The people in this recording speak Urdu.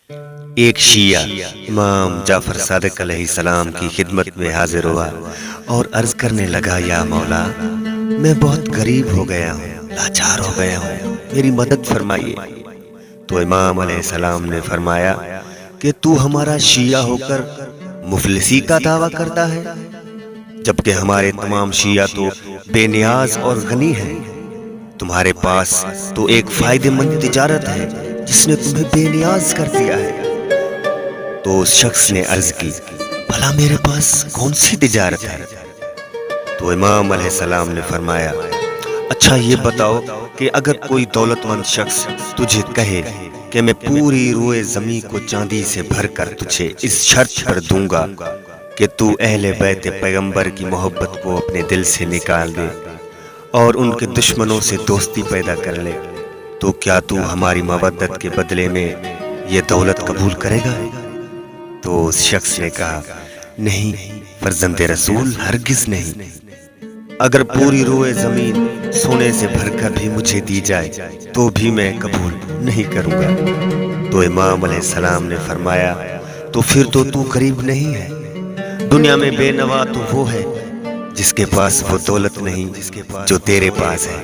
ایک شیعہ امام جعفر صادق علیہ السلام کی خدمت میں حاضر ہوا اور عرض کرنے لگا، یا مولا، میں بہت غریب ہو گیا ہوں، لاچار ہو گیا ہوں، میری مدد فرمائیے۔ تو امام علیہ السلام نے فرمایا کہ تو ہمارا شیعہ ہو کر مفلسی کا دعویٰ کرتا ہے، جبکہ ہمارے تمام شیعہ تو بے نیاز اور غنی ہیں۔ تمہارے پاس تو ایک فائدہ مند تجارت ہے جس نے تمہیں بے نیاز کر دیا ہے۔ تو اس شخص نے عرض کی، بھلا میرے پاس کون سی تجارت ہے؟ تو امام علیہ السلام نے فرمایا، اچھا یہ بتاؤ کہ اگر کوئی دولت مند شخص تجھے کہے کہ میں پوری روئے زمین کو چاندی سے بھر کر تجھے اس شرط پر دوں گا کہ تو اہل بیت پیغمبر کی محبت کو اپنے دل سے نکال دے اور ان کے دشمنوں سے دوستی پیدا کر لے، تو کیا تو ہماری مودت کے بدلے میں یہ دولت قبول کرے گا؟ تو اس شخص نے کہا، نہیں فرزند رسول، ہرگز نہیں۔ اگر پوری روئے زمین سونے سے بھر کر بھی مجھے دی جائے تو بھی میں قبول نہیں کروں گا۔ تو امام علیہ السلام نے فرمایا، تو پھر تو غریب نہیں ہے، دنیا میں بے نوا تو وہ ہے جس کے پاس وہ دولت نہیں جو تیرے پاس ہے۔